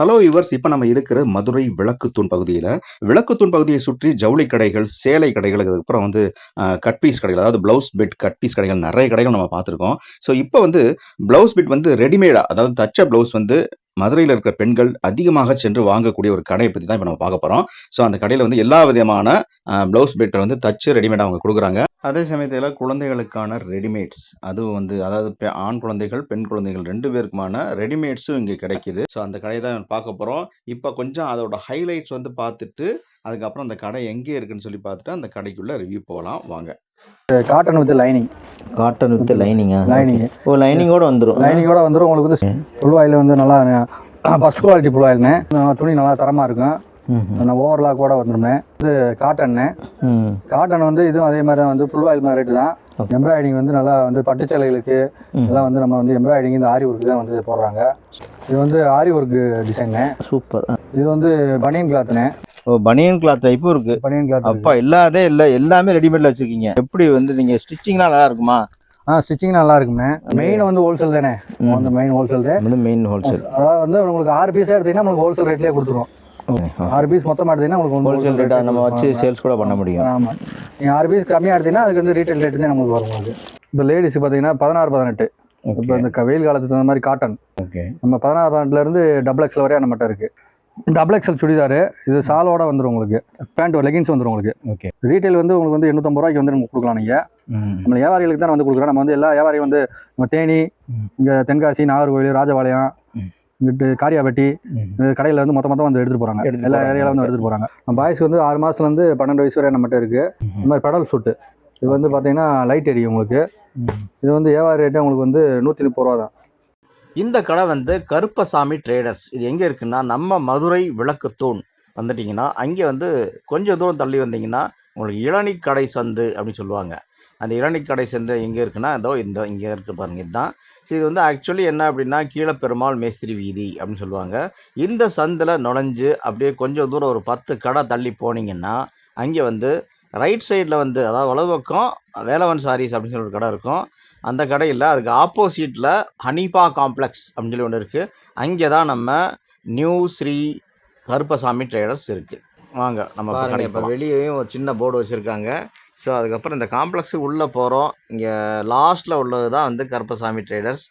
Hello yours, இப்போ நம்ம இருக்கிற மதுரை விளக்குத்தூண் பகுதியில். விளக்குத்தூண் பகுதியை சுற்றி ஜவுளி கடைகள், சேலை கடைகள், அதுக்கப்புறம் வந்து கட் பீஸ் கடைகள், அதாவது ப்ளவுஸ் பிட் கட் பீஸ் கடைகள், நிறைய கடைகள் நம்ம பார்த்துருக்கோம். ஸோ இப்போ வந்து ப்ளவுஸ் பிட் வந்து ரெடிமேடாக, அதாவது தச்ச ப்ளவுஸ் வந்து மதுரையில் இருக்கிற பெண்கள் அதிகமாக சென்று வாங்கக்கூடிய ஒரு கடையை பற்றி தான் இப்போ நம்ம பார்க்க போகிறோம். ஸோ அந்த கடையில் வந்து எல்லா விதமான ப்ளவுஸ் பிட்டை வந்து தச்சு ரெடிமேடாக அவங்க கொடுக்குறாங்க. அதே சமயத்தில் குழந்தைகளுக்கான ரெடிமேட்ஸ், அதுவும் வந்து அதாவது ஆண் குழந்தைகள், பெண் குழந்தைகள் 2 பேருக்குமான ரெடிமேட்ஸும் இங்கே கிடைக்குது. ஸோ அந்த கடையை தான் பார்க்க போகிறோம். இப்போ கொஞ்சம் அதோட ஹைலைட்ஸ் வந்து பார்த்துட்டு, அதுக்கப்புறம் அந்த கடை எங்கே இருக்குன்னு சொல்லி பார்த்துட்டு, அந்த கடைக்குள்ள ரிவ்யூ போகலாம் வாங்க. Cotton with lining. Cotton with லைனிங்கா? Lining. ஓ, லைனிங்கோட வந்துடும். லைனிங்கோட வந்துடும். உங்களுக்கு வந்து புல் ஆயில் வந்து நல்லா ஃபஸ்ட் குவாலிட்டி புல் ஆயில்னு, துணி நல்லா தரமாக இருக்கும். நான் ஓவர்லாக் கூட வந்துருமே. இது காட்டன்னு. காட்டன் வந்து இதுவும் அதே மாதிரி தான் வந்து புல் ஆயில் மாதிரி ரேட்டு தான். எம்ப்ராய்டிங் வந்து நல்லா வந்து பட்டு சேலைகளுக்கு எல்லாம் வந்து நம்ம வந்து எம்ப்ராய்டிங் இந்த ஆரி ஒர்க்கு தான் வந்து போடுறாங்க. இது வந்து ஆரி ஒர்க்கு டிசைன்னு. சூப்பர். இது வந்து பனியன் கிளாத்துன்னு. ஓ, பனியன் கிளாத் டைப்பும் இருக்கு. பனியன் கிளாத் அப்பா இல்லாதே இல்லை, எல்லாமே ரெடிமேட்ல வச்சிருக்கீங்க. எப்படி வந்து நீங்க ஸ்டிச்சிங்லாம் நல்லா இருக்குமா? ஸ்டிச்சிங் நல்லா இருக்குமே. மெயின் வந்து ஹோல்சேல் தானே. வந்து மெயின் ஹோல்சேல் தான். வந்து மெயின் ஹோல்சேல். அதாவது வந்து உங்களுக்கு 6 பீஸாக எடுத்தீங்கன்னா உங்களுக்கு ஹோல்சேல் ரேட்லேயே கொடுத்துருவோம். 6 பீஸ் மொத்தமாக எடுத்தீங்கன்னா உங்களுக்கு ஹோல்சேல் ரேட்டாக நம்ம வச்சு சேல்ஸ் கூட பண்ண முடியும். ஆமாம், நீங்கள் 6 பீஸ் கம்மியாக எடுத்தீங்கன்னா அதுக்கு வந்து ரீட்டைல் ரேட்டு தான் நமக்கு வரும். உங்களுக்கு இப்போ லேடிஸ் பார்த்தீங்கன்னா 16-18. இப்போ இந்த வெயில் காலத்துக்கு தகுந்த மாதிரி காட்டன். ஓகே. நம்ம 16-18லேருந்து XXL வரையா நம்மகிட்ட இருக்குது. XXL சுடிதாரு. இது சாலோட வந்துடும். உங்களுக்கு பேண்ட் லெகின்ஸ் வந்துடும் உங்களுக்கு. ஓகே. ரீட்டைல் வந்து உங்களுக்கு வந்து 850 ரூபாய்க்கு வந்து நம்ம கொடுக்கலாம். நீங்கள் நம்ம வியாபாரிகளுக்கு தான் வந்து கொடுக்குறோம். நம்ம வந்து எல்லா வியாபாரியும் வந்து நம்ம தேனி, இங்கே தென்காசி, நாகர்கோவில், ராஜபாளையம், இங்கிட்டு காரியாபட்டி கடையில் வந்து மொத்தம் வந்து எடுத்துகிட்டு போகிறாங்க. எல்லா ஏரியாவில் வந்து எடுத்துகிட்டு போகிறாங்க. நம்ம பாய்ஸ்க்கு வந்து 6 மாதத்துலேருந்து 12 வயசு வரை நம்மகிட்ட இருக்குது. இந்த மாதிரி பெடல் சூட்டு. இது வந்து பார்த்தீங்கன்னா லைட் எரியும் உங்களுக்கு. இது வந்து வியாபாரி ரேட்டு உங்களுக்கு வந்து 130 ரூபா தான். இந்த கடை வந்து கருப்பசாமி ட்ரேடர்ஸ். இது எங்கே இருக்குன்னா, நம்ம மதுரை விளக்குத்தூண் வந்துட்டிங்கன்னா, அங்கே வந்து கொஞ்சம் தூரம் தள்ளி வந்தீங்கன்னா உங்களுக்கு இளநீ கடை சந்து அப்படின்னு சொல்லுவாங்க. அந்த இளநீ கடை சந்து எங்கே இருக்குன்னா, இதோ இங்கே இருக்குது பாருங்கள், இதுதான். ஸோ இது வந்து ஆக்சுவலி என்ன அப்படின்னா, கீழப்பெருமாள் மேஸ்திரி வீதி அப்படின்னு சொல்லுவாங்க. இந்த சந்தில் நுழைஞ்சு அப்படியே கொஞ்சம் தூரம் ஒரு 10 கடை தள்ளி போனீங்கன்னா, அங்கே வந்து ரைட் சைடில் வந்து, அதாவது வலது பக்கம் வேலவன் சாரீஸ் அப்படின்னு சொல்லி ஒரு கடை இருக்கும். அந்த கடையில் அதுக்கு ஆப்போசிட்டில் ஹனிபா காம்ப்ளெக்ஸ் அப்படின்னு சொல்லி ஒன்று இருக்குது. அங்கே தான் நம்ம நியூ ஸ்ரீ கருப்பசாமி ட்ரேடர்ஸ் இருக்குது. வாங்க நம்ம கடை. இப்போ வெளியேயும் ஒரு சின்ன போர்டு வச்சுருக்காங்க. ஸோ அதுக்கப்புறம் இந்த காம்ப்ளெக்ஸுக்கு உள்ளே போகிறோம். இங்கே லாஸ்ட்டில் உள்ளது தான் வந்து கருப்பசாமி ட்ரேடர்ஸ்.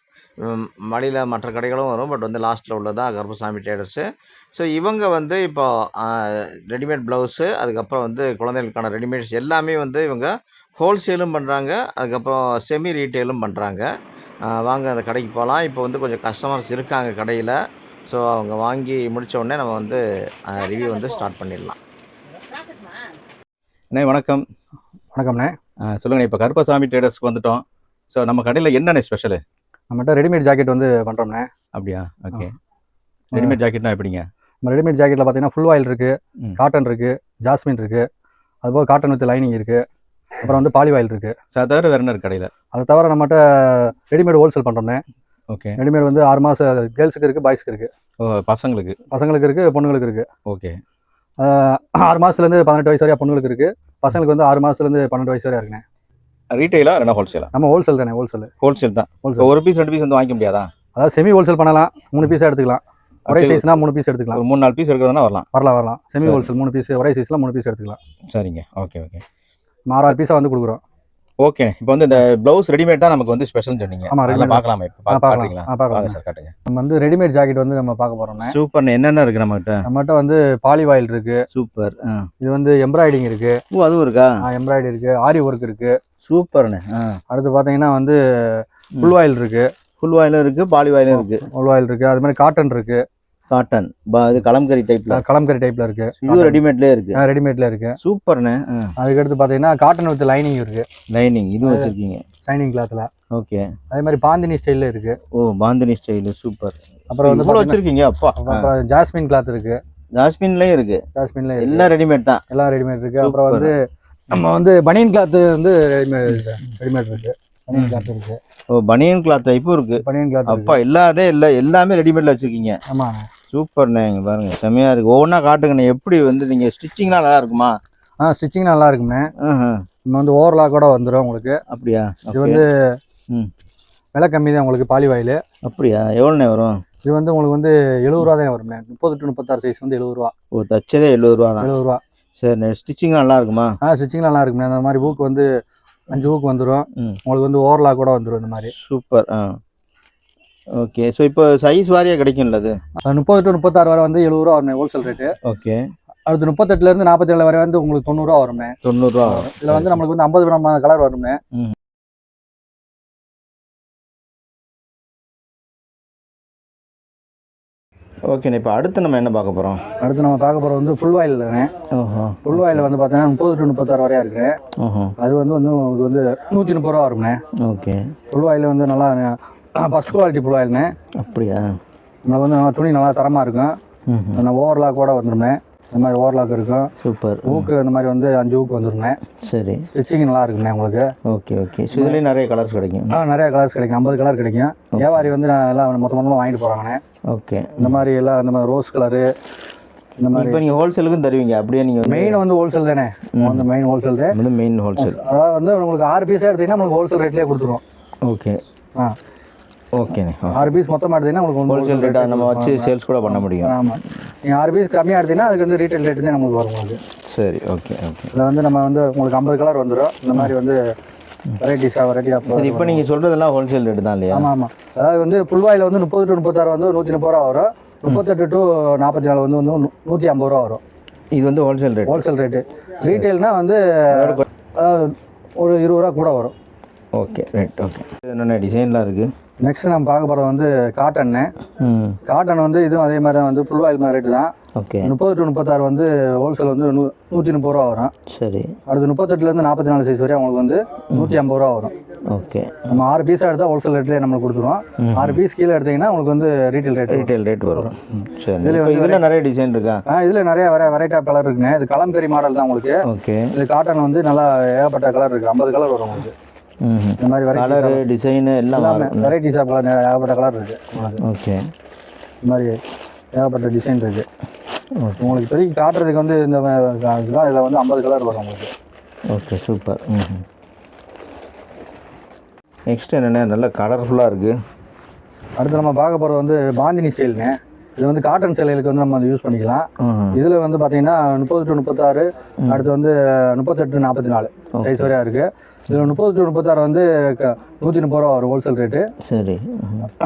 மலையில் மற்ற கடைகளும் வரும், பட் வந்து லாஸ்ட்டில் உள்ளது தான் கருப்பசாமி ட்ரேடர்ஸு. ஸோ இவங்க வந்து இப்போ ரெடிமேட் ப்ளவுஸு, அதுக்கப்புறம் வந்து குழந்தைகளுக்கான ரெடிமேட்ஸ் எல்லாமே வந்து இவங்க ஹோல்சேலும் பண்ணுறாங்க, அதுக்கப்புறம் செமி ரீட்டெயிலும் பண்ணுறாங்க. வாங்க அந்த கடைக்கு போகலாம். இப்போ வந்து கொஞ்சம் கஸ்டமர்ஸ் இருக்காங்க கடையில். ஸோ அவங்க வாங்கி முடித்த உடனே நம்ம வந்து ரிவ்யூ வந்து ஸ்டார்ட் பண்ணிடலாம். அண்ணே வணக்கம். வணக்கம்ண்ணே. சொல்லுங்கண்ணே, இப்போ கருப்பசாமி ட்ரேடர்ஸ்க்கு வந்துட்டோம். ஸோ நம்ம கடையில் என்னென்ன ஸ்பெஷலு? நம்மகிட்ட ரெடிமேட் ஜாக்கெட் வந்து பண்ணுறோம்ண்ணே. அப்படியா? ஓகே. ரெடிமேட் ஜாக்கெட்னா எப்படிங்க? நம்ம ரெடிமேட் ஜாக்கெட்டில் பார்த்தீங்கன்னா ஃபுல் ஆயில் இருக்குது, காட்டன் இருக்குது, ஜாஸ்மின் இருக்குது, அதுபோக காட்டன் வித் லைனிங் இருக்குது, அப்புறம் வந்து பாலி ஆயில் இருக்குது. ஸோ அதை தவிர வேறு என்ன இருக்குது கடையில்? அதை தவிர நம்மகிட்ட ரெடிமேட் ஹோல்சேல் பண்ணுறோம்ண்ணே. ஓகே. ரெடிமேட் வந்து 6 மாதம் கேர்ள்ஸுக்கு இருக்குது, பாய்ஸ்க்கு இருக்குது. ஓ, பசங்களுக்கு இருக்குது, பொண்ணுங்களுக்கு இருக்குது. ஓகே. 6 மாதத்துலேருந்து 18 வயசு வரையா பொண்ணுங்களுக்கு இருக்குது. பசங்களுக்கு வந்து 6 மாதத்துலேருந்து 12 வயசு வரையா இருக்குண்ணே. ரீட்டெயிலா இல்லைனா ஹோல்சேலா? நம்ம ஹோல்சேல் தானே. ஹோல்சேல் தான். ஒரு பீஸ் 2 பீஸ் வந்து வாங்கிக்க முடியாதா? அதாவது செமி ஹோல்சேல் பண்ணலாம். 3 பீஸாக எடுத்துக்கலாம். ஒரே சைஸ்னா 3 பீஸ் எடுத்துக்கலாம். ஒரு 3-4 பீஸ் எடுக்கிறதுனா வரலாம். செமி ஹோல்சேல் 3 பீஸ், ஒரே சைஸில் 3 பீஸ் எடுத்துக்கலாம். சரிங்க. ஓகே. 6 பீஸாக வந்து கொடுக்குறோம். ஓகே. இப்போ வந்து இந்த ப்ளவுஸ் ரெடிமேட் தான் நமக்கு வந்து ஸ்பெஷல் சொன்னீங்க. ஆமாம், ரெடிமேட் பார்க்கலாமா? இப்போ பார்க்கலாம் சார், காட்டுங்க. நம்ம வந்து ரெடிமேட் ஜாக்கெட் வந்து நம்ம பார்க்க போகிறோம்ண்ணே. சூப்பர்ண்ணே. என்னென்ன இருக்குது நம்மகிட்ட வந்து பாலி ஆயில் இருக்குது. சூப்பர். இது வந்து எம்ப்ராய்டிங் இருக்குது. ஓ, அதுவும் இருக்கா? எம்ப்ராய்டரி இருக்குது, ஆரி ஒர்க் இருக்குது. சூப்பர்ண்ணே. அடுத்து பார்த்தீங்கன்னா வந்து ஃபுல் ஆயில் இருக்குது. ஃபுல் ஆயிலும் இருக்குது, பாலி ஆயிலும் இருக்குது. ஃபுல் ஆயில் இருக்குது. அது மாதிரி காட்டன் இருக்குது. காட்டன் இது கலம்கரி டைப்ல இருக்கு. இது ரெடிமேட்லேயே இருக்குது. ரெடிமேட்ல இருக்குது. சூப்பர்ண்ணே. அதுக்கடுத்து பார்த்தீங்கன்னா காட்டன் வித் லைனிங் இருக்குது. லைனிங் இதுவும் வச்சுருக்கீங்க, ஷைனிங் கிளாத்தில். ஓகே. அதே மாதிரி பாந்தினி ஸ்டைலில் இருக்குது. ஓ, பாந்தினி ஸ்டைலு சூப்பர். அப்புறம் வந்து இவ்வளோ வச்சுருக்கீங்க? அப்பா. அப்புறம் ஜாஸ்மின் கிளாத் இருக்குது. ஜாஸ்மின்லேயும் இருக்குது. எல்லாம் ரெடிமேட் தான். எல்லாம் ரெடிமேட் இருக்குது. அப்புறம் வந்து நம்ம வந்து பனியன் கிளாத் வந்து ரெடிமேட் இருக்குது. பனியன் கிளாத் இருக்குது. ஓ, பனியன் கிளாத் டைப்பும் இருக்குது. பனியன் கிளாத் அப்பா இல்லாதே இல்லை, எல்லாமே ரெடிமேட்ல வச்சுருக்கீங்க. ஆமாம். சூப்பர்ண்ணே. இங்கே பாருங்கள், செம்மையாக இருக்குது. ஒவ்வொன்றா காட்டுங்கண்ணே. எப்படி வந்து நீங்கள் ஸ்டிச்சிங்லாம் நல்லா இருக்குமா? ஸ்டிச்சிங் நல்லா இருக்குண்ணே. நம்ம வந்து ஓவர்லாக் கூட வந்துடும் உங்களுக்கு. அப்படியா? இது வந்து விலை கம்மி தான் உங்களுக்கு பாலி வாயில். அப்படியா? எவ்வளோண்ணே வரும்? இது வந்து உங்களுக்கு வந்து 70 ரூபா தான் வரும்ண்ணே. 30 to 36 சைஸ் வந்து 70 ரூபா. ஓ, தச்சதே 70 ரூபா தான். 70 ரூபா. சரிண்ணே. ஸ்டிச்சிங் நல்லா இருக்குமா? ஸ்டிச்சிங் நல்லா இருக்குண்ணே. அந்த மாதிரி ஊக்கு வந்து 5 ஊக்கு வந்துடும். உங்களுக்கு வந்து ஓவர்லாக் கூட வந்துடும் இந்த மாதிரி. சூப்பர். ஓகே. ஸோ இப்போ சைஸ் வாரியாக கிடைக்கும்ல அது? 30 to 36 வரை வந்து 70 ரூபா வரும் ஹோல்சேல் ரேட்டு. ஓகே. அடுத்து 38 47 வரை வந்து உங்களுக்கு 90 ரூபா வரும்ண்ணே. 90 ரூபா வரும். இதில் வந்து நம்மளுக்கு வந்து 50 விதமான கலர் வரும்ண்ணே. ஓகேண்ணே. இப்போ அடுத்து நம்ம என்ன பார்க்க போகிறோம்? அடுத்து நம்ம பார்க்க போகிறது வந்து ஃபுல் வாயில் தானே. ஃபுல் வாயில் வந்து பார்த்தீங்கன்னா 30 to 36 வரையா இருக்கு. அது வந்து உங்களுக்கு வந்து 130 ரூபா வரும்ண்ணே. ஓகே. ஃபுல் வாயில் வந்து நல்லா ஃபஸ்ட் குவாலிட்டி ஃபுல் வாயில்ண்ணே. அப்படியா? நம்மளுக்கு வந்து நல்லா துணி நல்லா தரமாக இருக்கும். நான் ஓவர்லாக் கூட வந்துடும்ண்ணே. இந்த மாதிரி ஓவர்லாக் இருக்கும். சூப்பர். ஊக்கு அந்த மாதிரி வந்து 5 ஊக்கு வந்துடும்ண்ணே. சரி. ஸ்டிச்சிங் நல்லா இருக்குண்ணே உங்களுக்கு. Okay okay. ஸோ இதுலேயும் நிறைய கலர்ஸ் கிடைக்கும். நிறைய கலர்ஸ் கிடைக்கும். 50 கலர் கிடைக்கும். வியாபாரி வந்து எல்லாம் மொத்தமாக வாங்கிட்டு போகிறாங்கண்ணே. ஓகே. இந்த மாதிரி எல்லாம் இந்த மாதிரி ரோஸ் கலரு இந்த மாதிரி. இப்போ நீங்கள் ஹோல்சேலுக்கும் தருவீங்க அப்படியே? நீங்கள் மெயின் வந்து ஹோல்சேல் தானே. வந்து மெயின் ஹோல்சேல் தான். வந்து மெயின் ஹோல்சேல். அதாவது வந்து உங்களுக்கு 6 பீஸாக எடுத்தீங்கன்னா உங்களுக்கு ஹோல்சேல் ரேட்லேயே கொடுத்துருவோம். ஓகே. ஓகேண்ணே. 6 பீஸ் மொத்தமாக எடுத்தீங்கன்னா உங்களுக்கு ஹோல்சேல் ரேட்டாக நம்ம வச்சு சேல்ஸ் கூட பண்ண முடியும். ஆமாம். நீங்கள் 6 பீஸ் கம்மியாக எடுத்தீங்கன்னா அதுக்கு வந்து ரீட்டைல் ரேட்டு தான் நமக்கு வரும் உங்களுக்கு. சரி. Okay okay. இதில் வந்து நம்ம வந்து உங்களுக்கு 50 கலர் வந்துடும். இந்த மாதிரி வந்து வெரைட்டியாக. இப்போ நீங்கள் சொல்கிறதெல்லாம் ஹோல்சேல் ரேட்டு தான் இல்லையா? ஆமாம் ஆமாம். அதாவது வந்து ஃபுல் வாயில் வந்து 30 to 36 வந்து 130 ரூபா வரும். 38 to 44 வந்து 150 ரூபா வரும். இது வந்து ஹோல்சேல் ரேட். Wholesale rate. ரீட்டைல்னால் வந்து ஒரு 20 ரூபா கூட வரும். Okay right. ஓகே. என்னென்ன டிசைன்லாம் இருக்குது? நெக்ஸ்ட் நம்ம பார்க்க போகிறது வந்து காட்டன்னு. காட்டன் வந்து இதுவும் அதே மாதிரி தான் வந்து ஃபுல் வாயில் மாதிரி ரேட்டு தான். ஓகே. 30 to 36 வந்து ஹோல்சேல் வந்து 130 ரூபா வரும். சரி. அடுத்து 38 to 44 சைஸ் வரையும் உங்களுக்கு வந்து 150 ரூபா வரும். ஓகே. நம்ம 6 பீஸாக எடுத்தால் ஹோல்சேல் ரேட்லேயே நம்மளுக்கு கொடுத்துருவோம். 6 பீஸ் கீழே எடுத்தீங்கன்னா உங்களுக்கு வந்து ரீட்டைல் ரேட் வரும். சரி. இதில் நிறைய டிசைன் இருக்கா? இதில் நிறைய வெரைட்டி ஆஃப் கலர் இருக்குங்க. இது கலம்பெரி மாடல் தான் உங்களுக்கு. ஓகே. இது காட்டன் வந்து நல்லா ஏகப்பட்ட கலர் இருக்குது. 50 கலர் வரும் உங்களுக்கு. இந்த மாதிரி கலர் டிசைனு எல்லாம் வெரைட்டிஸ் ஆஃப் கலர் ஏகப்பட்ட கலர் இருக்குது. ஓகே. இந்த மாதிரி ஏகப்பட்ட டிசைன் இருக்குது. உங்களுக்கு இப்போதைக்கு காட்டுறதுக்கு வந்து இந்த இதில் வந்து 50 கலர் வரும் உங்களுக்கு. Okay super. நெக்ஸ்ட் என்னென்ன நல்ல கலர்ஃபுல்லாக இருக்குது. அடுத்து நம்ம பார்க்க போகிறது வந்து பாந்தினி ஸ்டைலுங்க. இது வந்து காட்டன் சேலைகளுக்கு வந்து நம்ம யூஸ் பண்ணிக்கலாம். இதில் வந்து பார்த்தீங்கன்னா 30 to 36, அடுத்து வந்து 38 to 44 சைஸ் வரையா இருக்குது. இதில் 30 to 36 வந்து 130 ரூபா வரும் ஹோல்சேல் ரேட்டு. சரி.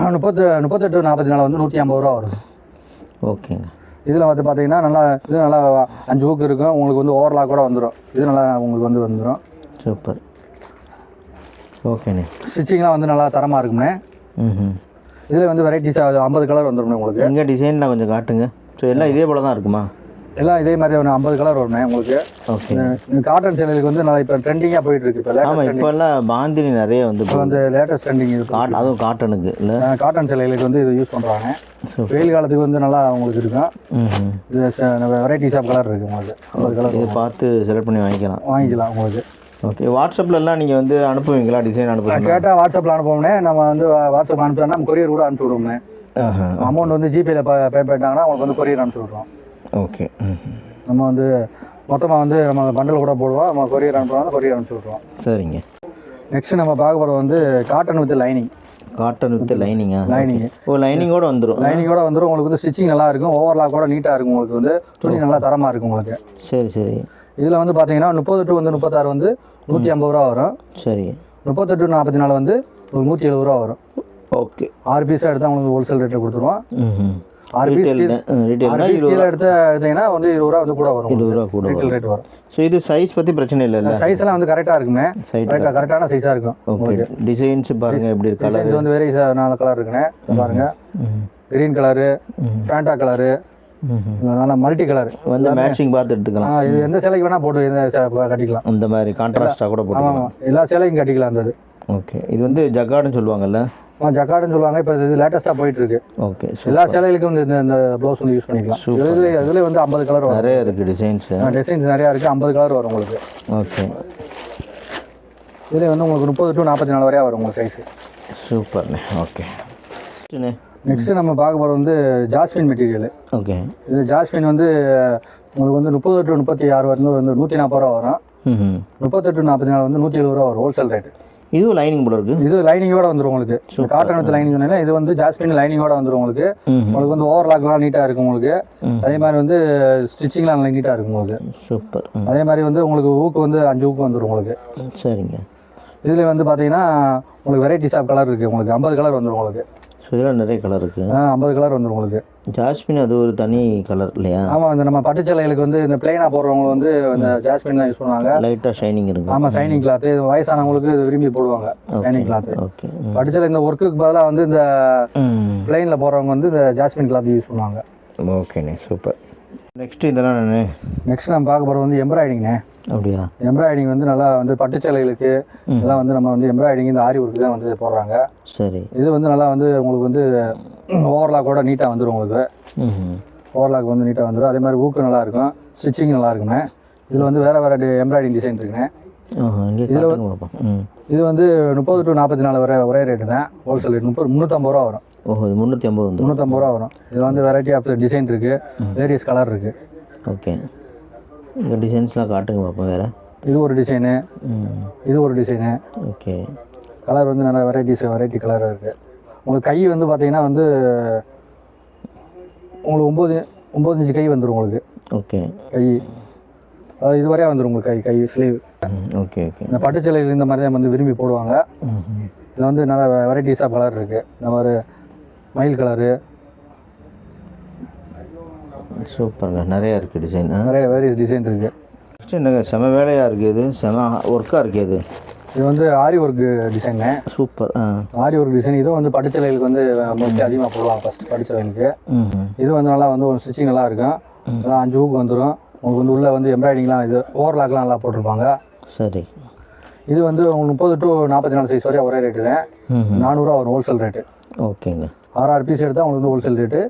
38 to 44 வந்து 150 ரூபா வரும். ஓகேங்க. இதில் வந்து பார்த்தீங்கன்னா இது நல்லா 5 ஊக்கு இருக்கும். உங்களுக்கு வந்து ஓவர்லாக் கூட வந்துடும். இது நல்லா உங்களுக்கு வந்து வந்துடும். சூப்பர். ஓகேண்ணே. ஸ்டிச்சிங்லாம் வந்து நல்லா தரமாக இருக்குண்ணே. இதில் வந்து வெரைட்டிஸ் 50 கலர் வந்துடும் உங்களுக்கு. எங்கள் டிசைன்லாம் கொஞ்சம் காட்டுங்க. ஸோ எல்லாம் இதே போல் தான் இருக்குமா? எல்லாம் இதே மாதிரி ஒரு 50 கலர் வரும்ண்ணே உங்களுக்கு. ஓகே. காட்டன் சேலைகளுக்கு வந்து நல்லா இப்போ ட்ரெண்டிங்காக போயிட்டு இருக்கு. இப்போ ஆமாம், இப்போ எல்லாம் பாந்தினி நிறைய வந்து இப்போ வந்து லேட்டஸ்ட் ட்ரெண்டிங் இருக்குது. அதுவும் காட்டனுக்கு இல்லை, காட்டன் சேலைகளுக்கு வந்து இது யூஸ் பண்ணுறாங்க. வெயில் காலத்துக்கு வந்து நல்லா உங்களுக்கு இருக்கும். இது வெரைட்டிஸ் ஆஃப் கலர் இருக்குது உங்களுக்கு. 50 கலர் இது பார்த்து செலக்ட் பண்ணி வாங்கிக்கலாம் உங்களுக்கு. ஓகே. வாட்ஸ்அப்லலாம் நீங்கள் வந்து அனுப்புவீங்களா? டிசைன் அனுப்புவீங்க? கேட்டால் வாட்ஸ்அப்பில் அனுப்புவோம்னே. நம்ம வந்து வாட்ஸ்அப் அனுப்பிச்சோன்னா நம்ம கொரியர் கூட அனுப்பிச்சி விடுவோம்ண்ணே. அமௌண்ட் வந்து ஜிபேயில் பே பண்ணிட்டாங்கன்னா உங்களுக்கு வந்து கொரியர் அனுப்பிச்சி விட்றோம். ஓகே. நம்ம வந்து மொத்தமாக வந்து நம்ம பண்டல் கூட போடுவோம். நம்ம கொரியர் அனுப்புவோம், கொரியர் அனுப்பிச்சி விட்ருவோம். சரிங்க. நெக்ஸ்ட் நம்ம பார்க்க போகிறது வந்து cotton with lining. Cotton with லைனிங்கா? Lining. ஓ, லைனிங்கோட வந்துடும். லைனிங்கோட வந்துடும். உங்களுக்கு வந்து ஸ்டிச்சிங் நல்லா இருக்கும். ஓவர்லாக் கூட நீட்டாக இருக்கும். உங்களுக்கு வந்து துணி நல்லா தரமாக இருக்கும் உங்களுக்கு. சரி சரி. இதில் வந்து பார்த்தீங்கன்னா 30 to 36 வந்து 150 ரூபா வரும். சரி. 38 to 44 வந்து 170 ரூபா வரும். ஓகே. 6 பீஸாக எடுத்தால் உங்களுக்கு ஹோல்சேல் ரேட்டில் கொடுத்துருவோம். 6 பீஸ் கீழே எடுத்தீங்கன்னா வந்து 20 ரூபா வந்து கூட வரும். 20 ரூபா கூட ரீட்டைல் ரேட் வரும். ஸோ இது சைஸ் பற்றி பிரச்சனை இல்லை. சைஸ் எல்லாம் வந்து கரெக்டாக இருக்குமே. கரெக்டான சைஸாக இருக்கும். ஓகே. டிசைன்ஸ் பாருங்கள் எப்படி இருக்கு. டிசைன்ஸ் வந்து வெரி 4 கலர் இருக்குண்ணே. பாருங்கள், க்ரீன் கலரு, ஃபேண்டா கலரு, நல்லா மல்டி கலர் வந்து மேட்சிங் பார்த்து எடுத்துக்கலாம். இது எந்த சேலைக்கு வேணால் போட்டு கட்டிக்கலாம். இந்த மாதிரி கான்ட்ராஸ்டாக கூட போட்டு. ஆமாம், எல்லா சேலைக்கும் கட்டிக்கலாம் அந்த இது. ஓகே. இது வந்து ஜக்கார்டுன்னு சொல்லுவாங்கல்ல? ஜக்கார்டுன்னு சொல்லுவாங்க. இப்போ இது லேட்டஸ்ட்டாக போயிட்டு இருக்கு. ஓகே. எல்லா சேலைகளுக்கும் இந்த ப்ளவுஸ் வந்து யூஸ் பண்ணிக்கலாம். இதில் வந்து 50 கலர் நிறைய இருக்குது. டிசைன்ஸ் நிறையா இருக்குது. 50 கலர் வரும் உங்களுக்கு. ஓகே. இதில் வந்து உங்களுக்கு 30 to 44 வரையா வரும் உங்களுக்கு சைஸு. சூப்பர்ண்ணே. ஓகே. நெக்ஸ்ட்டு நம்ம பார்க்க போகிறது வந்து ஜாஸ்மின் மெட்டீரியல். ஓகே. இது ஜாஸ்மின் வந்து உங்களுக்கு வந்து 30 to 36 வந்து 140 ரூபா வரும். 38 to 44 வந்து 170 ரூபா வரும் ஹோல்சேல் ரேட்டு. இதுவும் லைனிங் போல இருக்கு. இது லைனிங்கோட வந்துடும் உங்களுக்கு. காட்டன் வித் லைனிங் சொன்னீங்கன்னா இது வந்து ஜாஸ்மின் லைனிங்கோட வந்துடும் உங்களுக்கு. உங்களுக்கு வந்து ஓவர்லாக்லாம் நீட்டாக இருக்கும் உங்களுக்கு. அதே மாதிரி வந்து ஸ்டிச்சிங்லாம் நல்லா நீட்டாக இருக்கும் உங்களுக்கு. சூப்பர். அதே மாதிரி வந்து உங்களுக்கு ஊக்கு வந்து 5 ஊக்கு வந்துடும் உங்களுக்கு. சரிங்க. இதில் வந்து பார்த்தீங்கன்னா உங்களுக்கு வெரைட்டிஸ் ஆஃப் கலர் இருக்குது. உங்களுக்கு 50 கலர் வந்துடும் உங்களுக்கு. ஸோ இதெல்லாம் நிறைய கலர் இருக்குது. 50 கலர் வந்துடும் உங்களுக்கு. ஜாஸ்மின் அது ஒரு தனி கலர் இல்லையா? ஆமாம், இந்த நம்ம பட்டுச்சேலைகளுக்கு வந்து இந்த பிளைனாக போடுறவங்க வந்து இந்த ஜாஸ்மின் தான் யூஸ் பண்ணுவாங்க. லைட்டாக ஷைனிங் இருக்குது. ஆமாம், ஷைனிங் கிளாத்து வயசானவங்களுக்கு இது விரும்பி போடுவாங்க ஷைனிங் கிளாத்து. ஓகே. பட்டுச்சேலை இந்த ஒர்க்குக்கு பதிலாக வந்து இந்த பிளைனில் போடுறவங்க வந்து இந்த ஜாஸ்மின் கிளாத் யூஸ் பண்ணுவாங்க. ஓகேண்ணே, சூப்பர். நெக்ஸ்ட்டு இதெல்லாம் நான் நெக்ஸ்ட் நம்ம பார்க்க போகிறது வந்து எம்ப்ராய்டிங்ண்ணே. அப்படியா? எம்ப்ராய்டிங் வந்து நல்லா வந்து பட்டுச்சேலைகளுக்கு இதெல்லாம் வந்து நம்ம வந்து எம்ப்ராய்டிங் இந்த ஆரி ஒர்க்கு தான் வந்து போடுறாங்க. சரி. இது வந்து நல்லா வந்து உங்களுக்கு வந்து ஓவர்லாக்கோட நீட்டாக வந்துடும் உங்களுக்கு. ஓவர்லாக் வந்து நீட்டாக வந்துடும். அதே மாதிரி ஊக்கு நல்லாயிருக்கும், ஸ்டிச்சிங் நல்லா இருக்குண்ணே. இதில் வந்து வேறு வேறு எம்ப்ராய்டிங் டிசைன் இருக்குண்ணே. இதில் இது வந்து 30 to 44 வரை ஒரே ரேட்டு தான். ஹோல்சேல் ரேட் 350 ரூபா வரும். ஓஹோ, இது 350 வந்து 350 ரூபா வரும். இதில் வந்து வெரைட்டி ஆஃப் டிசைன் இருக்குது, வேரியஸ் கலர் இருக்குது. ஓகே. இந்த டிசைன்ஸ்லாம் காட்டுங்க பார்ப்போம். வேறு இது ஒரு டிசைனு, இது ஒரு டிசைனு. ஓகே. கலர் வந்து நிறைய வெரைட்டி கலர் இருக்குது. உங்களுக்கு கை வந்து பார்த்தீங்கன்னா வந்து உங்களுக்கு 9 இன்ச்சு கை வந்துடும் உங்களுக்கு. ஓகே. கை அது இதுவரையாக வந்துடும் உங்களுக்கு. கை ஸ்லீவ். Okay okay. இந்த பட்டுச்சேலைகள் இந்த மாதிரி தான் வந்து விரும்பி போடுவாங்க. இதில் வந்து நிறைய வெரைட்டிஸ் ஆஃப் கலர் இருக்குது. இந்த மாதிரி மயில் கலரு. சூப்பருங்க, நிறையா இருக்குது டிசைன். நிறைய வேரியஸ் டிசைன் இருக்குது. ஃபஸ்ட்டு என்னங்க செம வேலையாக இருக்குது, இது செம ஒர்க்காக இருக்குது. இது வந்து ஆரி ஒர்க்கு டிசைனு. சூப்பர். ஆரி ஒர்க் டிசைன். இதுவும் வந்து பட்டுச்சேலைகளுக்கு வந்து மோஸ்ட்லி அதிகமாக போடுவாங்க ஃபஸ்ட்டு பட்டுச்சேலைகளுக்கு. இது வந்து நல்லா வந்து ஒரு ஸ்டிச்சிங் நல்லா இருக்கும். நல்லா 5 ஊக்கு வந்துடும் உங்களுக்கு. வந்து உள்ளே வந்து எம்ப்ராய்டிங்லாம் இது ஓவர்லாக்லாம் நல்லா போட்டிருப்பாங்க. சரி. இது வந்து உங்களுக்கு 30 to 44 சைஸ் வரையும் ஒரே ரேட்டு தான். 400 ரூபா வரும் ஹோல்சேல் ரேட்டு. ஓகேங்க. 6 பீஸ் எடுத்தால் உங்களுக்கு வந்து ஹோல்சேல் ரேட்டு.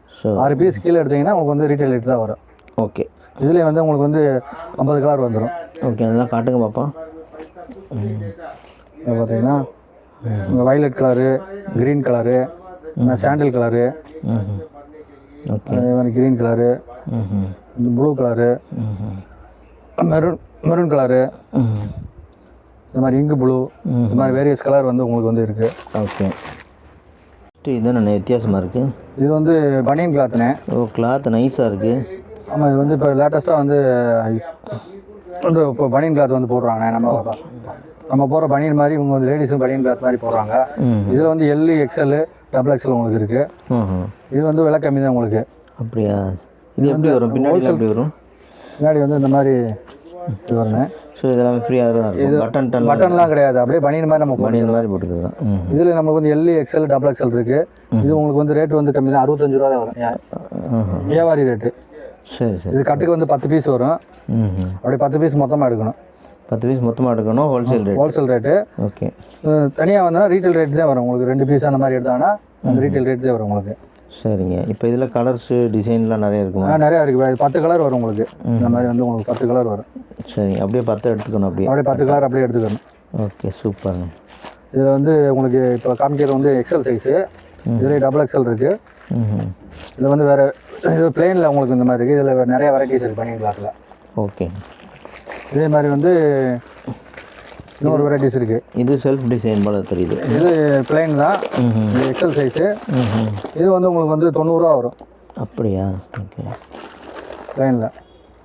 6 பீஸ் கீழே எடுத்தீங்கன்னா உங்களுக்கு வந்து ரீட்டைல் ரேட்டு தான் வரும். ஓகே. இதுலேயே வந்து உங்களுக்கு வந்து 50 கலர் வந்துடும். ஓகே, அதெல்லாம் காட்டுங்க பாப்பா. இது பார்த்தீங்கன்னா உங்கள் வைலட் கலரு, க்ரீன் கலரு, சாண்டில் கலரு, அதே மாதிரி green colour, blue colour, maroon colour, இந்த மாதிரி இங்கு ப்ளூ, இந்த மாதிரி வேரியஸ் கலர் வந்து உங்களுக்கு வந்து இருக்குது. ஓகே. இது என்ன வித்தியாசமாக இருக்குது? இது வந்து பனியன் கிளாத்துனே. ஓ, கிளாத் நைஸாக இருக்குது. ஆமாம், இது வந்து இப்போ லேட்டஸ்ட்டாக வந்து இப்போ பனியன் கிளாத் வந்து போடுறாங்க. நம்ம போகிற பனியன் மாதிரி இவங்க வந்து லேடிஸும் பனியன் கிளாத் மாதிரி போடுறாங்க. இதில் வந்து எல், XL, XXL உங்களுக்கு இருக்குது. இது வந்து விலை கம்மி தான் உங்களுக்கு. அப்படியா? இது எப்படி வரும்? பின்னாடி எப்படி வரும்? பின்னாடி வந்து இந்த மாதிரி இது வரணும். ஸோ இதெல்லாம் ஃப்ரீயாக தான் இருக்கும். பட்டன்லாம் கிடையாது, அப்படியே பனியன் மாதிரி நம்ம பனியன் மாதிரி போட்டுக்கிறது தான். இதில் நமக்கு வந்து எல், XL, XXL இருக்குது. இது உங்களுக்கு வந்து ரேட்டு வந்து கம்மி தான். 65 ரூபா தான் வரும் வியாபாரி ரேட்டு. சரி சரி. இது கட்டுக்கு வந்து 10 பீஸ் வரும். அப்படியே 10 பீஸ் மொத்தமாக எடுக்கணும். 10 பீஸ் மொத்தமாக எடுக்கணும். Wholesale rate. ஓகே. தனியாக வந்தால் ரீட்டைல் ரேட்டு தான் வரும் உங்களுக்கு. 2 பீஸ் அந்த மாதிரி எடுத்தாங்கன்னா அந்த ரீட்டைல் ரேட்டு தான் வரும் உங்களுக்கு. சரிங்க. இப்போ இதில் கலர்ஸு டிசைன்லாம் நிறைய இருக்குமா? நிறையா இருக்குது. 10 கலர் வரும் உங்களுக்கு. இந்த மாதிரி வந்து உங்களுக்கு 10 கலர் வரும். சரிங்க. அப்படியே 10 எடுத்துக்கணும். அப்படியே 10 கலர் அப்படியே எடுத்துக்கணும். ஓகே, சூப்பருங்க. இதில் வந்து உங்களுக்கு இப்போ காமிக்கிறது வந்து XL சைஸு. இதில் XXL இருக்குது. இதில் வந்து வேறு இது பிளெயினில் உங்களுக்கு இந்த மாதிரி இருக்குது. இதில் நிறைய வெரைட்டிஸ் இருக்குது பனியன் கிளாத்தில். ஓகே. இதே மாதிரி வந்து இன்னொரு வெரைட்டிஸ் இருக்குது. இது செல்ஃப் டிசைன் போல தெரியுது. இது பிளெயின் தான். இது XL சைஸு. இது வந்து உங்களுக்கு வந்து 90 ரூபா வரும். அப்படியா? ஓகே. பிளெயினில்.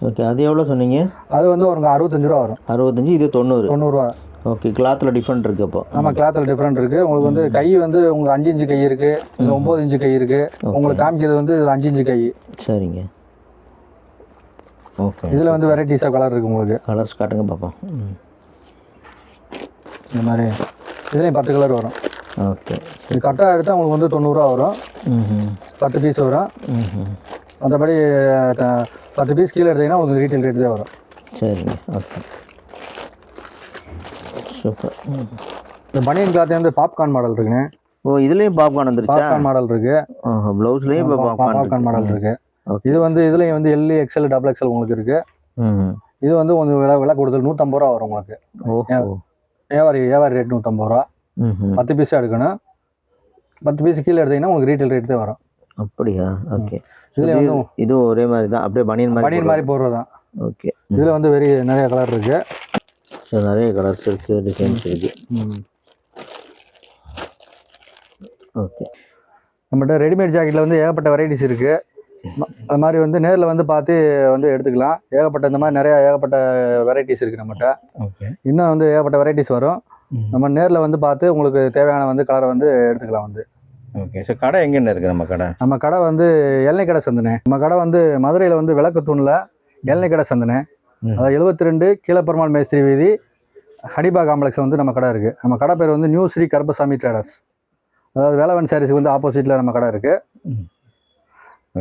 ஓகே. அது எவ்வளோ சொன்னீங்க? அது வந்து ஒரு 65 ரூபா வரும். 65. இது 90 ரூபா. ஓகே. கிளாத்தில் டிஃப்ரெண்ட் இருக்குது அப்போ? ஆமாம், கிளாத்தில் டிஃப்ரெண்ட் இருக்குது. உங்களுக்கு வந்து கை வந்து உங்களுக்கு 5 இன்ச்சு கை இருக்குது, இல்லை 9 இன்ச்சு கை இருக்குது. உங்களுக்கு காமிக்கிறது வந்து 5 இன்ச்சு கை. சரிங்க. ஓகே. இதில் வந்து வெரைட்டிஸாக கலர் இருக்குது உங்களுக்கு. கலர்ஸ் காட்டுங்க பாப்பா. இந்த மாதிரி இதுலேயும் 10 கலர் வரும். ஓகே. இது கரெக்டாக எடுத்தால் உங்களுக்கு வந்து 90 ரூபா வரும். 10 பீஸ் வரும். மற்றபடி 10 பீஸ் கீழே எடுத்தீங்கன்னா உங்களுக்கு ரீட்டைல் ரேட்டு தான் வரும். சரிங்க. Okay, super. இந்த பனியன் கிளாத்தே வந்து பாப்கார்ன் மாடல் இருக்குண்ணே. ஓ, இதுலேயும் பாப்கார்ன் வந்துருச்சு. பாப்கார்ன் மாடல் இருக்குது. ப்ளவுஸ்லேயும் இப்போ பாப்கார்ன் மாடல் இருக்குது. இது வந்து இதுலேயும் வந்து எல், XL, XXL உங்களுக்கு இருக்குது. இது வந்து கொஞ்சம் விலை கொடுத்தல் 150 ரூபா வரும் உங்களுக்கு. வியாபாரி ரேட் 150 ரூபா. 10 பீஸாக எடுக்கணும். 10 பீஸ் கீழே எடுத்தீங்கன்னா உங்களுக்கு ரீட்டைல் ரேட் தான் வரும். அப்படியா? ஓகே. இதில் வந்து இதுவும் ஒரே மாதிரி தான், அப்படியே பனியன் மாதிரி போடுறது தான். ஓகே. இதில் வந்து நிறைய கலர் இருக்குது. ஸோ நிறைய கலர்ஸ் இருக்குது, டிசைன்ஸ் இருக்குது. ஓகே. நம்மகிட்ட ரெடிமேட் ஜாக்கெட்டில் வந்து ஏகப்பட்ட வெரைட்டிஸ் இருக்குது. அது மாதிரி வந்து நேரில் வந்து பார்த்து வந்து எடுத்துக்கலாம். ஏகப்பட்ட இந்த மாதிரி நிறையா ஏகப்பட்ட வெரைட்டிஸ் இருக்குது நம்மகிட்ட. ஓகே. இன்னும் வந்து ஏகப்பட்ட வெரைட்டிஸ் வரும். நம்ம நேரில் வந்து பார்த்து உங்களுக்கு தேவையான வந்து கலரை வந்து எடுத்துக்கலாம் வந்து. ஓகே. ஸோ கடை எங்கேன்னு இருக்குது நம்ம கடை? நம்ம கடை வந்து எல்லை கடை சந்தனே. நம்ம கடை வந்து மதுரையில் வந்து விளக்குத்தூணில் எல்லை கடை சந்தனே. அதாவது 72 கீழப்பெருமாள் மேஸ்திரி வீதி ஹனிபா காம்ப்ளெக்ஸ் வந்து நம்ம கடை இருக்குது. நம்ம கடை பேர் வந்து நியூ ஸ்ரீ கருப்பசாமி ட்ரேடர்ஸ். அதாவது வேலவன் சாரீஸுக்கு வந்து ஆப்போசிட்டில் நம்ம கடை இருக்குது.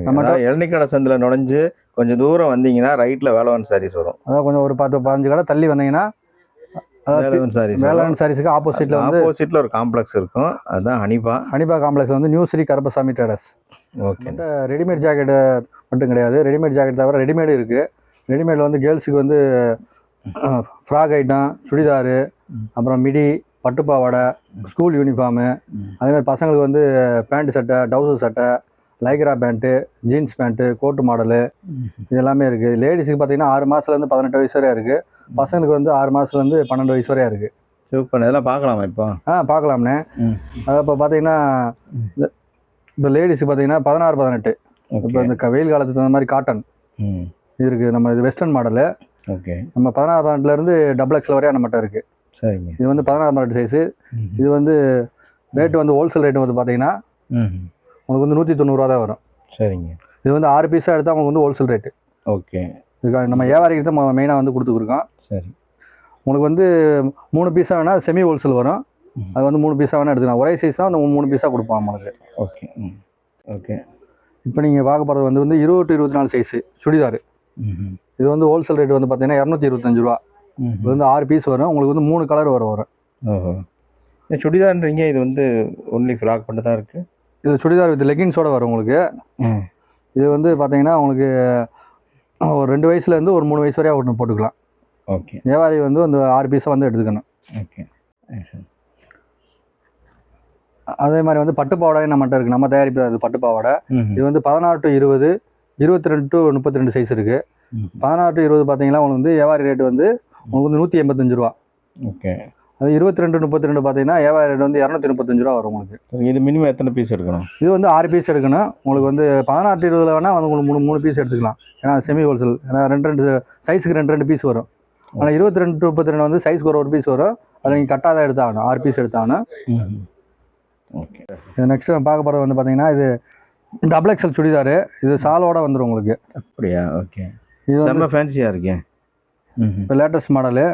நம்ம இளநிக்கடை சந்தில் நுழைஞ்சு கொஞ்சம் தூரம் வந்தீங்கன்னா ரைட்டில் வேலவன் சாரீஸ் வரும். அதாவது கொஞ்சம் ஒரு 10-15 கடை தள்ளி வந்தீங்கன்னா வேலவன் சாரீஸுக்கு ஆப்போசிட்டில் ஒரு காம்ப்ளெக்ஸ் இருக்கும். அதுதான் ஹனிபா காம்ப்ளெக்ஸ் வந்து new Sri Karuppasamy traders. Okay. Readymade jacket மட்டும் கிடையாது. ரெடிமேட் ஜாக்கெட் தவிர ரெடிமேடு இருக்குது. ரெடிமேடில் வந்து கேர்ள்ஸுக்கு வந்து ஃப்ராக் ஐட்டம், சுடிதாரு, அப்புறம் மிடி, பட்டுப்பாவாடை, ஸ்கூல் யூனிஃபார்மு, அதேமாதிரி பசங்களுக்கு வந்து பேண்ட்டு சட்டை, டவுசர் சட்டை, லைக்ரா பேண்ட்டு, ஜீன்ஸ் பேண்ட்டு, கோட்டு மாடலு இது எல்லாமே இருக்குது. லேடிஸுக்கு பார்த்தீங்கன்னா 6 மாதத்துலேருந்து 18 வயசு வரையா இருக்குது. பசங்களுக்கு வந்து 6 மாதத்துலேருந்து 12 வயசு வரையா இருக்குது. சூப்பர். இதெல்லாம் பார்க்கலாமா இப்போ? பார்க்கலாம்ண்ணே. அது இப்போ பார்த்தீங்கன்னா இப்போ லேடிஸுக்கு பார்த்தீங்கன்னா 16-18. இப்போ இந்த வெயில் காலத்துக்கு தகுந்த மாதிரி காட்டன் இது இருக்குது. நம்ம இது வெஸ்டர்ன் மாடலு. ஓகே. நம்ம 16-18லேருந்து XXL வரையா நம்மகிட்ட இருக்குது. சரிங்க. இது வந்து 16-18 சைஸு. இது வந்து ரேட்டு வந்து ஹோல்சேல் ரேட்டு வந்து பார்த்தீங்கன்னா உங்களுக்கு வந்து 190 ரூபா தான் வரும். சரிங்க. இது வந்து 6 பீஸாக எடுத்தால் உங்களுக்கு வந்து ஹோல்சேல் ரேட்டு. ஓகே. இதுக்காக நம்ம வியாபாரிக்கு தான் மெயினாக வந்து கொடுத்துருக்கோம். சரி. உங்களுக்கு வந்து 3 பீஸாக வேணால் செமி ஹோல்சேல் வரும். அது வந்து 3 பீஸாக வேணால் எடுத்துக்கலாம். ஒரே சைஸ் தான் அந்த 3 பீஸாக கொடுப்போம் நம்மளுக்கு. ஓகே. ஓகே. இப்போ நீங்கள் பார்க்க போகிறது வந்து 20 to 24 சைஸு சுடிதார். இது வந்து ஹோல்சேல் ரேட் வந்து பார்த்தீங்கன்னா 225 ரூபா. இது வந்து 6 பீஸ் வரும். உங்களுக்கு வந்து 3 கலர் வரும். ஓஹோ. சுடிதார்ன்றீங்க, இது வந்து ஒன்லி ஃப்ராக் மட்டும் தான் இருக்குது? இது சுடிதார் வித் லெகின்ஸோடு வரும் உங்களுக்கு. இது வந்து பார்த்தீங்கன்னா உங்களுக்கு ஒரு 2 வயசுலேருந்து ஒரு 3 வயசு வரையா ஒன்று போட்டுக்கலாம். ஓகே. வியாபாரி வந்து அந்த 6 பீஸை வந்து எடுத்துக்கணும். ஓகே. அதே மாதிரி வந்து பட்டுப்பாவாடை நம்மகிட்ட இருக்குது. நம்ம தயாரிப்பு அது பட்டுப்பாவாடை. இது வந்து 16 to 20, 22 to 32 சைஸ் இருக்குது. 16 to 20 பார்த்தீங்கன்னா உங்களுக்கு வந்து வியாபாரி ரேட்டு வந்து உங்களுக்கு வந்து 185 ரூபா. ஓகே. அது 22 to 32 பார்த்தீங்கன்னா வியாபாரி ரேட் வந்து 235 ரூபா வரும் உங்களுக்கு. இது மினிமம் எத்தனை பீஸ் எடுக்கணும்? இது வந்து 6 பீஸ் எடுக்கணும். உங்களுக்கு வந்து 16 to 20 வேணால் வந்து உங்களுக்கு 3 பீஸ் எடுத்துக்கலாம். ஏன்னா செமி ஹோல்சேல். ஏன்னா 2 சைஸுக்கு 2 பீஸ் வரும். ஆனால் 22 to 32 வந்து சைஸ்க்கு ஒரு பீஸ் வரும். அதை நீங்கள் கட்டாக தான் எடுத்தாகணும். 6 பீஸ் எடுத்தாகணும். ஓகே. நெக்ஸ்ட் பார்க்க போகிறது வந்து பார்த்தீங்கன்னா இது XXL சுடிதாரு. இது சாலோட வந்துடும் உங்களுக்கு. அப்படியா? ஓகே. இது ரொம்ப ஃபேன்சியாக இருக்கே. இப்போ லேட்டஸ்ட் மாடலு.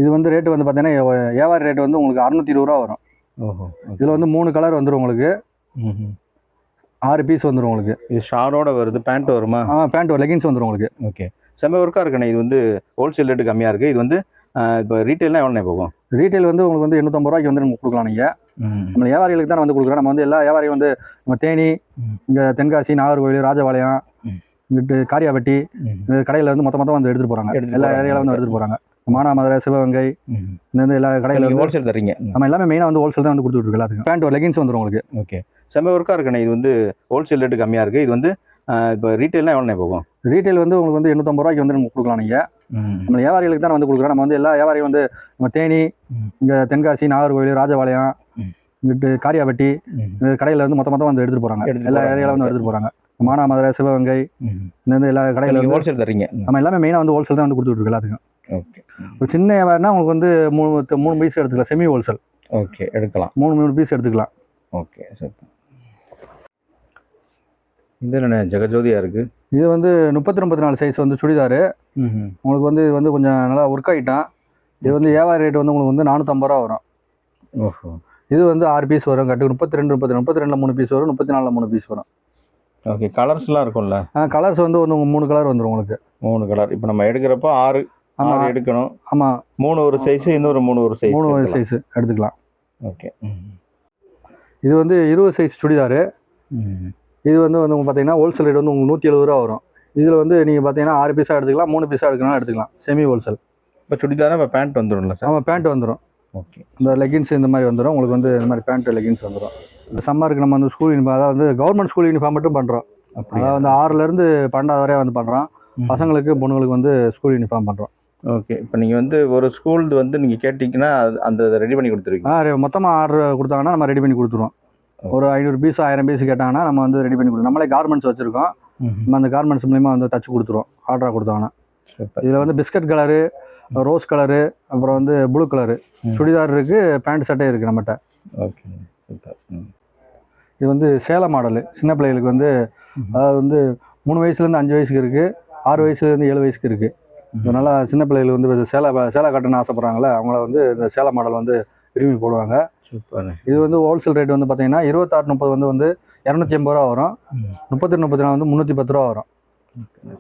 இது வந்து ரேட்டு வந்து பார்த்தீங்கன்னா வியாபாரி ரேட்டு வந்து உங்களுக்கு 620 ரூபா வரும். ஓஹோ. இதில் வந்து 3 கலர் வந்துடும் உங்களுக்கு. 6 பீஸ் வந்துடும் உங்களுக்கு. இது ஷாரோட வருது. பேண்ட் வருமா? பேண்ட் லெகின்ஸ் வந்துடும் உங்களுக்கு. ஓகே. செம்ம ஒர்க்காக இருக்குண்ணே. இது வந்து ஹோல்சேல் ரேட்டு கம்மியாக இருக்குது. இது வந்து இப்போ ரீட்டெயிலாம் எவ்வளோண்ணே போகும்? ரீட்டெயில் வந்து உங்களுக்கு வந்து 850 ரூபாய்க்கு வந்து நம்ம கொடுக்கலாம். நீங்கள் நம்ம வியாபாரிகளுக்கு தான் வந்து கொடுக்குறோம். நம்ம வந்து எல்லா வியாபாரியும் வந்து நம்ம தேனி, இங்கே தென்காசி, நாகர்கோவில், ராஜபாளையம், இங்கிட்டு காரியாபட்டி கடையில் வந்து மொத்தம் வந்து எடுத்துகிட்டு போகிறாங்க. எல்லா ஏரியாவில் வந்து எடுத்துகிட்டு போகிறாங்க. மானாமதுரை, சிவகங்கை, இந்த எல்லா கடையில் ஹோல்சேல் தரீங்க. நம்ம எல்லாமே மெயினாக வந்து ஹோல்சேல் தான் வந்து கொடுத்துட்டு எல்லாத்துக்கும். பேண்ட் லெகின்ஸ் வந்துடும் உங்களுக்கு. ஓகே. செம்ம ஒர்க்காக இருக்குண்ணே. இது வந்து ஹோல்சேல் ரேட்டு கம்மியாக இருக்குது. இது வந்து இப்போ ரீட்டெயிலாம் எவ்வளோண்ணே போகும்? ரீட்டெயில் வந்து உங்களுக்கு வந்து 850 ரூபாய்க்கு வந்து நம்ம கொடுக்கலாம். நீங்கள் நம்ம வியாபாரிகளுக்கு தான் வந்து கொடுக்குறோம். நம்ம வந்து எல்லா வியாபாரியும் வந்து நம்ம தேனி, இங்கே தென்காசி, நாகர்கோவில், ராஜபாளையம், இங்கிட்டு காரியாபட்டி கடையில் வந்து மொத்தம் வந்து எடுத்துகிட்டு போகிறாங்க. எல்லா ஏரியாவில் வந்து எடுத்துகிட்டு போகிறாங்க. மானாமதுரை, சிவகங்கை, இந்த எல்லா கடையில் ஹோல்சேல் தரீங்க. நம்ம எல்லாமே மெயினாக வந்து ஹோல்சேல் தான் வந்து கொடுத்துட்டு எல்லாத்துக்கும். ஓகே. ஒரு சின்ன வியாபாரம்னா உங்களுக்கு வந்து 3 பீஸ் எடுத்துக்கலாம். Semi wholesale. ஓகே. எடுக்கலாம். 3 பீஸ் எடுத்துக்கலாம். ஓகே. சூப்பர். இது என்ன ஜெகஜோதியாக இருக்குது? இது வந்து 30-34 சைஸ் வந்து சுடிதாரு. உங்களுக்கு வந்து இது வந்து கொஞ்சம் நல்லா ஒர்க் ஆகிட்டான். இது வந்து வியாபாரி ரேட் வந்து உங்களுக்கு வந்து 450 ரூபா வரும். ஓஹோ. இது வந்து 6 பீஸ் வரும். கட்டு 32, 32ல் 3 பீஸ் வரும். 34ல் 3 பீஸ் வரும். ஓகே. கலர்ஸ்லாம் இருக்கும்ல? கலர்ஸ் வந்து 3 கலர் வந்துடும் உங்களுக்கு. 3 கலர். இப்போ நம்ம எடுக்கிறப்போ 6 எடுக்கணும். ஆமாம். 3 ஒரு சைஸு, இன்னொரு 3 ஒரு சைஸ். 3 சைஸு எடுத்துக்கலாம். ஓகே. இது வந்து 20 சைஸ் சுடிதாரு. இது வந்து பார்த்தீங்கன்னா ஹோல்சேல் ரேட் வந்து உங்களுக்கு 170 ரூபா வரும். இதில் வந்து நீங்கள் பார்த்தீங்கன்னா 6 பீஸாக எடுத்துக்கலாம், 3 பீஸாக எடுத்துக்கலாம். Semi wholesale. இப்போ சுடிதாரா இப்போ பேண்ட் வந்துடும்ல சார்? ஆமாம், பேண்ட் வந்துடும். ஓகே. இந்த லெகின்ஸ் இந்த மாதிரி வந்துடும் உங்களுக்கு. வந்து இந்த மாதிரி பேண்ட் லெகின்ஸ் வந்துடும். இந்த சம்மருக்கு நம்ம வந்து ஸ்கூல் யூனிஃபார்ம், அதாவது கவர்மெண்ட் ஸ்கூல் யூனிஃபார்ம் மட்டும் பண்ணுறோம். அதாவது வந்து 6லேருந்து 12 வரையா வந்து பண்ணுறோம். பசங்களுக்கு பொண்ணுங்களுக்கு வந்து ஸ்கூல் யூனிஃபார்ம் பண்ணுறோம். ஓகே. இப்போ நீங்கள் வந்து ஒரு ஸ்கூல் வந்து நீங்கள் கேட்டிங்கன்னா அந்த ரெடி பண்ணி கொடுத்துருவீங்க. மொத்தமாக ஆர்டர் கொடுத்தாங்கன்னா நம்ம ரெடி பண்ணி கொடுத்துருவோம். ஒரு 500 பீஸ் 1000 பீஸ் கேட்டாங்கன்னா நம்ம வந்து ரெடி பண்ணி கொடுத்துருவோம். நம்மளே கார்மெண்ட்ஸ் வச்சுருக்கோம். நம்ம அந்த கார்மெண்ட்ஸ் மூலிமா வந்து தச்சு கொடுத்துருவோம் ஆர்டராக கொடுத்தாங்கன்னா. இதில் வந்து பிஸ்கட் கலரு, ரோஸ் கலரு, அப்புறம் வந்து ப்ளூ கலரு சுடிதார் இருக்குது, பேண்ட் சட்டை இருக்குது நம்மகிட்ட. Okay, super. இது வந்து சேலை மாடலு. சின்ன பிள்ளைகளுக்கு வந்து அதாவது வந்து 3 வயசுலேருந்து 5 வயசுக்கு இருக்குது, 6 வயசுலேருந்து 7 வயசுக்கு இருக்குது. இதனால் சின்ன பிள்ளைகள் வந்து சேலை கட்டணும்னு ஆசைப்பட்றாங்களே அவங்கள வந்து இந்த சேலை மாடல் வந்து விரும்பி போடுவாங்க. சூப்பர். இது வந்து ஹோல்சேல் ரேட் வந்து பார்த்தீங்கன்னா 26-30 வந்து 280 ரூபா வரும். 34 வந்து 310 ரூபா வரும்.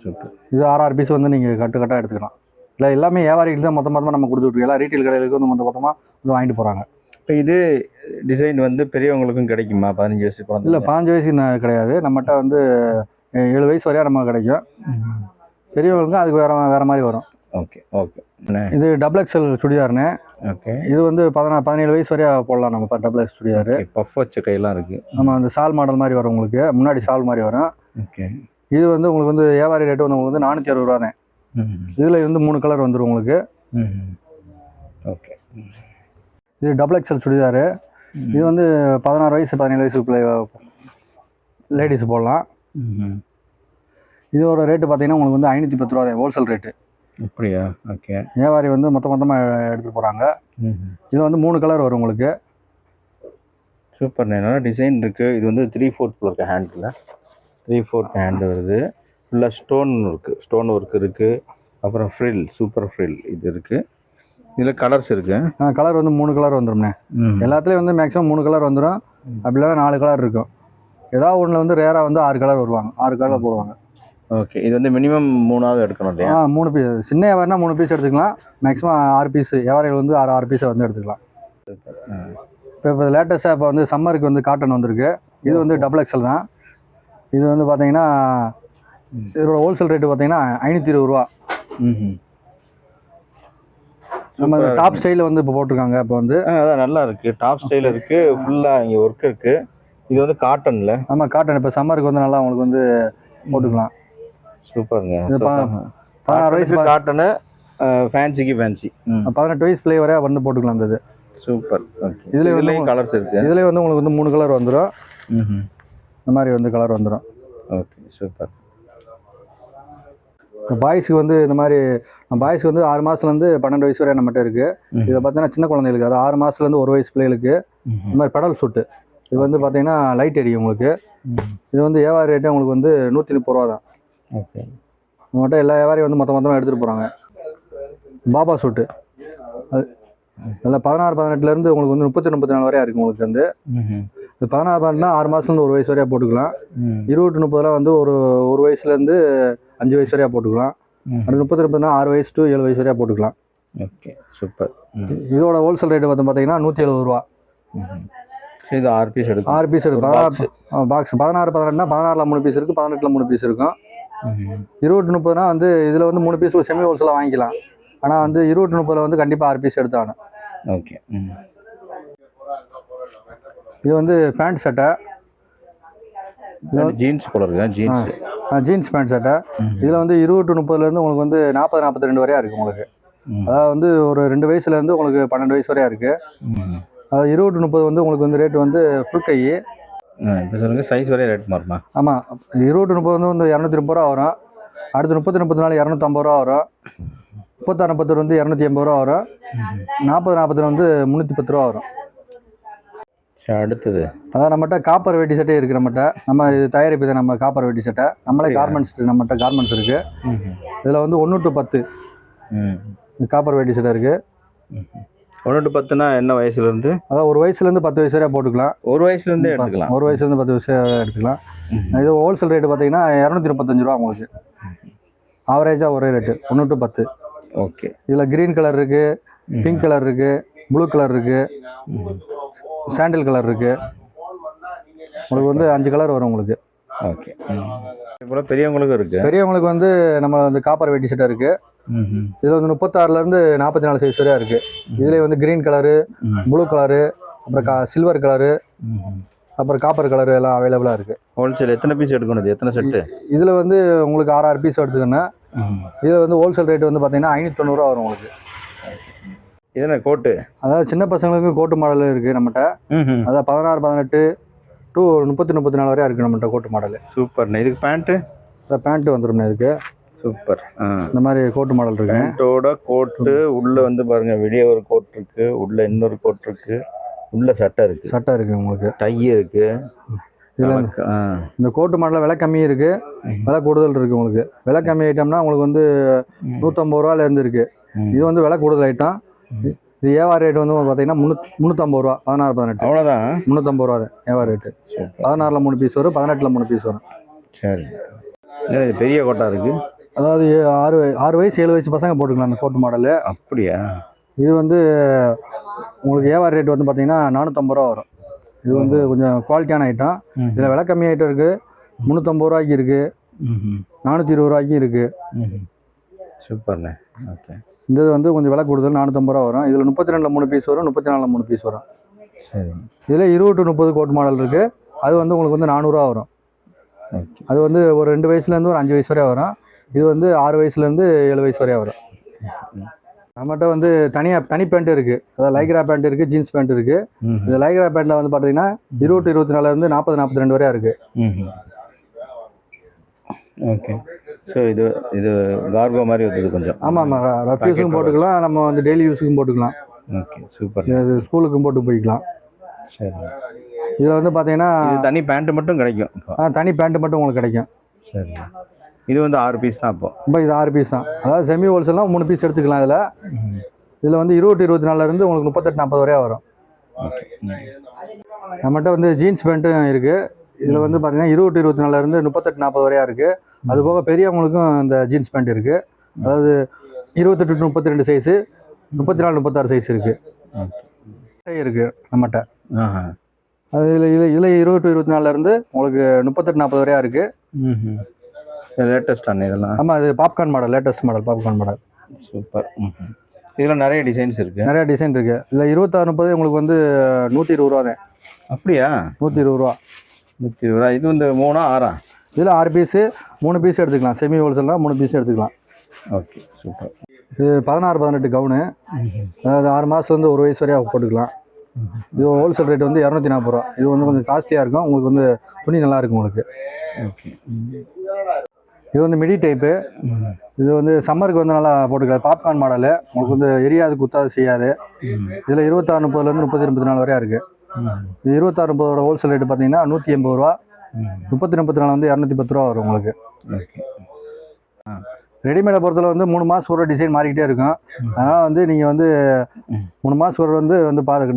சூப்பர். இது 6 பீஸ் வந்து நீங்கள் கட்டாக எடுத்துக்கலாம். இல்லை எல்லாமே வியாபாரிகளுக்கு தான் மொத்தமாக நம்ம கொடுத்துட்ருக்கோம். எல்லாம் ரீட்டெயில் கடைகளுக்கு வந்து மொத்தமாக வந்து வாங்கிட்டு போகிறாங்க. இப்போ இது டிசைன் வந்து பெரியவங்களுக்கும் கிடைக்குமா? 15 வயசு குழந்தை? இல்லை 15 வயசு கிடையாது. நம்மகிட்ட வந்து 7 வயசு வரையா நம்ம கிடைக்கும். பெரியவங்களுக்கும் அதுக்கு வேறு மாதிரி வரும். Okay okay. இது டபுள் எக்ஸல் சுடிதார்னு. ஓகே. இது வந்து 17 வயசு வரையா போடலாம் நம்ம டபுள் எக்ஸ் சுடிதார். பஃப் வச்ச கையெல்லாம் இருக்குது. நம்ம அந்த சால் மாடல் மாதிரி வரும் உங்களுக்கு, முன்னாடி சால் மாதிரி வரும். ஓகே. இது வந்து உங்களுக்கு வந்து வியாபாரி ரேட்டு வந்து உங்களுக்கு 460 ரூபா தான். இதில் வந்து 3 கலர் வந்துடும் உங்களுக்கு. ஓகே. இது டபுள் எக்ஸல் சுடிதார். இது வந்து 16 வயசு 17 வயசு லேடிஸ் போடலாம். இதோட ரேட்டு பார்த்தீங்கன்னா உங்களுக்கு வந்து 510 ரூபா தான் ஹோல்சேல் ரேட்டு. அப்படியா? ஓகே. வியாபாரி வந்து மொத்தமாக எடுத்துகிட்டு போகிறாங்க. இது வந்து 3 கலர் வரும் உங்களுக்கு. சூப்பர். நல்லா டிசைன் இருக்குது. இது வந்து 3/4 இருக்குது ஹேண்டில். 3/4 ஹேண்டு வருது. ஃபுல்லாக ஸ்டோன் ஒர்க் இருக்குது. அப்புறம் ஃப்ரில், சூப்பர் ஃப்ரில் இது இருக்குது. இதில் கலர்ஸ் இருக்குது. கலர் வந்து 3 கலர் வந்துடும்ண்ணே. எல்லாத்துலேயும் வந்து மேக்ஸிமம் 3 கலர் வந்துடும். அப்படி இல்லைன்னா 4 கலர் இருக்கும். ஏதாவது ஒன்றில் வந்து ரேராக வந்து 6 கலர் வருவாங்க. 6 கலர் போடுவாங்க. ஓகே. இது வந்து மினிமம் 3ஆவது எடுக்கணும் இல்லையா? 3 பீஸ். சின்ன வியாபாரினா 3 பீஸ் எடுத்துக்கலாம். Maximum 6 piece. வியாபாரிகள் வந்து 6 பீஸை வந்து எடுத்துக்கலாம். இப்போ லேட்டஸ்ட்டாக இப்போ வந்து சம்மருக்கு வந்து காட்டன் வந்திருக்கு. இது வந்து டபுள் எக்ஸல் தான். இது வந்து பார்த்தீங்கன்னா இதோட ஹோல்சேல் ரேட்டு பார்த்தீங்கன்னா 520 ரூபா. நம்ம டாப் ஸ்டைலில் வந்து இப்போ போட்டிருக்காங்க. இப்போ வந்து அதான் நல்லா இருக்குது. டாப் ஸ்டைல் இருக்குது. ஃபுல்லாக இங்கே ஒர்க் இருக்குது. இது வந்து காட்டனில். ஆமாம் காட்டன். இப்போ சம்மருக்கு வந்து நல்லா உங்களுக்கு வந்து போட்டுக்கலாம். சூப்பருங்க. இது 16 வயசு காட்டனு, ஃபேன்சிக்கு ஃபேன்சி. 18 வயசு பிளே வரையா வந்து போட்டுக்கலாம். இந்த இது சூப்பர். ஓகே. இதுலேயும் கலர்ஸ் இருக்குது. இதுலேயே வந்து உங்களுக்கு வந்து 3 கலர் வந்துடும். இந்த மாதிரி வந்து கலர் வந்துடும். Okay, super. இப்போ பாய்ஸுக்கு வந்து இந்த மாதிரி பாய்ஸுக்கு வந்து 6 மாதத்துலேருந்து 12 வயசு வரை நம்மகிட்ட இருக்குது. இதில் பார்த்தீங்கன்னா சின்ன குழந்தைகளுக்கு, அது 6 மாதத்துலேருந்து 1 வயசு பிள்ளைகளுக்கு இந்த மாதிரி பெடல் சூட்டு. இது வந்து பார்த்தீங்கன்னா லைட் எரியும் உங்களுக்கு. இது வந்து வியாபாரி ரேட்டு உங்களுக்கு வந்து 130 ரூபா தான். ஓகே. உங்கள்கிட்ட எல்லா வியாபாரியும் வந்து மொத்தமாக எடுத்துகிட்டு போகிறாங்க. பாபா சூட்டு அது அதில் 16-18லேருந்து உங்களுக்கு வந்து 30-34 வரையா இருக்குது உங்களுக்கு. வந்து இது 16-18னா 6 மாதத்துலேருந்து 1 வயசு வரையா போட்டுக்கலாம். 20-30 வந்து ஒரு வயசுலேருந்து 5 வயசு வரையா போட்டுக்கலாம். அது 30-30னா 6 வயசு to 7 வயசு வரையா போட்டுக்கலாம். Okay, super. இதோட ஹோல்சேல் ரேட்டு பார்த்தீங்கன்னா 170 ரூபா. இது 6 பீஸ் எடுக்கும். 6 பீஸ் எடுக்கும். பாக்ஸ் 16-18னா 16ல் 3 பீஸ் இருக்குது, 18ல் 3 பீஸ் இருக்கும். 20-30னா வந்து இதில் வந்து 3 பீஸ் செமி ஹோல்சேலாக வாங்கிக்கலாம். ஆனால் வந்து 20-30ல் வந்து கண்டிப்பாக 6 பீஸ் எடுத்தாகணும். ஓகே. இது வந்து பேண்ட் சட்டை. ஜீன்ஸ் போல இருக்கு. ஜீன்ஸ் பேண்ட் சட்டை. இதில் வந்து 20-30லேருந்து உங்களுக்கு வந்து 40-42 வரையா இருக்குது உங்களுக்கு. அதாவது வந்து ஒரு 2 வயசுலேருந்து உங்களுக்கு 12 வயசு வரையா இருக்குது. அது 20-30 வந்து உங்களுக்கு வந்து ரேட்டு வந்து ஃபுல் கை. இப்போ சொல்லுங்கள், சைஸ் வரையா ரேட் மாறுமா? ஆமாம். 20-30 வந்து 230 ரூபா வரும். அடுத்து 30-34 250 ரூபா வரும். 36-40 வந்து 280 ரூபா வரும். 40-40 வந்து 310 ரூபா வரும். அடுத்தது அதான் நம்மகிட்ட காப்பர் வேட்டி சட்டை இருக்குது. நம்ம இது தயாரிப்பு தான். நம்ம காப்பர் வேட்டி சட்டை நம்மளே கார்மெண்ட்ஸ், நம்மகிட்ட கார்மெண்ட்ஸ் இருக்குது. இதில் வந்து 1 to 10 காப்பர் வேட்டி சட்டை இருக்குது. 1 to 10னா என்ன வயசுலேருந்து? அதான் ஒரு வயசுலேருந்து 10 வயசு வரையா போட்டுக்கலாம். ஒரு வயசுலேருந்தே எடுத்துக்கலாம். ஒரு வயசுலேருந்து 10 வயசு எடுத்துக்கலாம். இது ஹோல்சேல் ரேட்டு பார்த்தீங்கன்னா 235 ரூபா உங்களுக்கு. ஆவரேஜாக ஒரே ரேட்டு 1 to 10. ஓகே. இதில் க்ரீன் கலர் இருக்குது, பிங்க் கலர் இருக்குது, ப்ளூ கலர் இருக்குது, சாண்டில் கலர் இருக்குது. உங்களுக்கு வந்து 5 கலர் வரும் உங்களுக்கு. ஓகே. இப்போ பெரியவங்களுக்கும் இருக்குது. பெரியவங்களுக்கு வந்து நம்ம வந்து காப்பர் வேட்டி சட்டை இருக்குது. இதில் வந்து 36லேருந்து 44 சைஸ் வரையா இருக்குது. இதுலேயே வந்து க்ரீன் கலரு, ப்ளூ கலரு, அப்புறம் சில்வர் கலரு, அப்புறம் காப்பர் கலரு எல்லாம் அவைலபிளாக இருக்குது. ஹோல்சேல் எத்தனை பீஸ் எடுக்கணும்? எத்தனை செட்டு? இதில் வந்து உங்களுக்கு 6 பீஸ் எடுத்துக்கணும். இதில் வந்து ஹோல்சேல் ரேட்டு வந்து பார்த்தீங்கன்னா 590 வரும் உங்களுக்கு. இதுனா கோட்டு, அதாவது சின்ன பசங்களுக்கு கோட்டு மாடல் இருக்குது நம்மகிட்ட. அதாவது 16, 18 to 30, 34 வரையா இருக்குது நம்மகிட்ட கோட்டு மாடல். சூப்பர்ண்ணே. இதுக்கு பேண்ட்டு? இந்த பேண்ட்டு வந்துடும்ண்ணே இதுக்கு. சூப்பர். இந்த மாதிரி கோட்டு மாடல் இருக்கு. பேண்ட்டோட கோட்டு உள்ள வந்து பாருங்க, வெளியே ஒரு கோட் இருக்கு, உள்ள இன்னொரு கோட் இருக்கு, உள்ள சட்டை இருக்கு, சட்டை இருக்கு உங்களுக்கு, டை இருக்கு. இதில் இந்த கோட்டு மாடலில் விலை கம்மி இருக்கு, விலை கூடுதல் இருக்கு. உங்களுக்கு விலை கம்மி ஐட்டம்னா உங்களுக்கு வந்து 150 ரூபாயில இருந்து இருக்கு. இது வந்து விலை கூடுதல் ஐட்டம். இது வியாபார ரேட் வந்து பார்த்தீங்கன்னா 350 ரூபா. 16, 18 அவ்வளோதான். 350 ரூபா தான் வியாபார ரேட்டு. 16ல் 3 பீஸ் வரும், 18ல் 3 பீஸ் வரும். சரி. இது பெரிய கோட்டா இருக்கு. அதாவது 6 வயசு 7 வயசு பசங்க போட்டுக்கலாம் அந்த கோட்டு மாடலு. அப்படியா? இது வந்து உங்களுக்கு வியாபார ரேட் வந்து பார்த்தீங்கன்னா 450 ரூபா வரும். இது வந்து கொஞ்சம் குவாலிட்டியான ஐட்டம். இதில் விலை கம்மி ஐட்டம் இருக்குது. 350 ரூபாய்க்கு இருக்குது, 420 ரூபாய்க்கும் இருக்குது. சூப்பர்ண்ணே. ஓகே. இந்த இது வந்து கொஞ்சம் விலை கூடுதல் 450 ரூபா வரும். இதில் 32ல் 3 பீஸ் வரும், 34ல் 3 பீஸ் வரும். சரி. இதில் 20 to 30 கோட் மாடல் இருக்குது. அது வந்து உங்களுக்கு வந்து 400 ரூபா வரும். அது வந்து ஒரு 2 வயசுலேருந்து ஒரு 5 வயசு வரையா வரும். இது வந்து 6 வயசுலேருந்து 7 வயசு வரையா வரும். நம்மகிட்ட வந்து தனி பேண்ட் இருக்குது. அதாவது லைக்ரா பேண்ட் இருக்குது, ஜீன்ஸ் பேண்ட் இருக்குது. இந்த லைக்ரா பேண்ட்டில் வந்து பார்த்தீங்கன்னா 20 to 24லேருந்து 40, 42 வரையா இருக்குது. ஓகே. ஸோ இது கார்கோ மாதிரி வருது கொஞ்சம். ஆமாம், ரஃப் யூஸுக்கும் போட்டுக்கலாம், நம்ம வந்து டெய்லி யூஸுக்கும் போட்டுக்கலாம். Okay, super. இது ஸ்கூலுக்கும் போட்டு போய்க்கலாம். சரி. இதில் வந்து பார்த்தீங்கன்னா தனி பேண்ட்டு மட்டும் கிடைக்கும். தனி பேண்ட்டு மட்டும் உங்களுக்கு கிடைக்கும். சரி. இது வந்து 6 பீஸ் தான். இப்போ இது 6 பீஸ் தான். அதாவது செமி ஹோல்சேல்லாம் 3 பீஸ் எடுத்துக்கலாம். இதில் வந்து 20 to 24லேருந்து உங்களுக்கு 38, 40 வரையா வரும். ஓகே. நம்மகிட்ட வந்து ஜீன்ஸ் பேண்ட்டும் இருக்குது. இதில் வந்து பார்த்தீங்கன்னா 20 to 24லேருந்து 38, 40 வரையா இருக்குது. அது போக பெரியவங்களுக்கும் இந்த ஜீன்ஸ் பேண்ட் இருக்குது. அதாவது 28 to 32 சைஸு, 34, 36 சைஸ் இருக்குது. இருக்குது நம்மகிட்ட. அது இதில் 20 to 24லேருந்து உங்களுக்கு 38, 40 வரையா இருக்குது. லேட்டஸ்டான இதெல்லாம். ஆமாம், இது popcorn model, latest model, popcorn model. Super. இதில் நிறைய டிசைன்ஸ் இருக்குது. நிறைய டிசைன் இருக்குது. இதில் 26, 30 உங்களுக்கு வந்து 120 ரூபா தான். அப்படியா? 120 ரூபா. 120 ரூபா. இது வந்து 3ஆ 6ஆ? இதில் 6 பீஸு, 3 பீஸ் எடுத்துக்கலாம். செமி ஹோல்சேல்னா 3 பீஸ் எடுத்துக்கலாம். Okay, super. இது 16, 18 கவுனு. அதாவது 6 மாதம் வந்து 1 வயசு வரையா போட்டுக்கலாம். இது ஹோல்சேல் ரேட் வந்து 240 ரூபா. இது வந்து கொஞ்சம் காஸ்ட்லியாக இருக்கும். உங்களுக்கு வந்து துணி நல்லா இருக்கும் உங்களுக்கு. ஓகே. இது வந்து மிடி டைப்பு. இது வந்து சம்மருக்கு வந்து நல்லா போட்டுக்கலாம். Popcorn model. உங்களுக்கு வந்து எரியாது, குத்தாது, செய்யாது. இதில் 26, 30லேருந்து 30, 34 வரையா இருக்குது. இது 26, 30 ஹோல்சேல் ரேட்டு பார்த்தீங்கன்னா 180 ரூபா. 30, 34 வந்து 210 ரூபா வரும் உங்களுக்கு. ஓகே. ரெடிமேடை பொறுத்தவரை வந்து 3 மாதம் ஒரு டிசைன் மாறிக்கிட்டே இருக்கும். அதனால் வந்து நீங்கள் வந்து 3 மாதம் ஒரு வந்து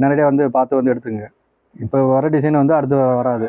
நேரடியாக வந்து பார்த்து வந்து எடுத்துங்க. இப்போ வர டிசைன் வந்து அடுத்து வராது.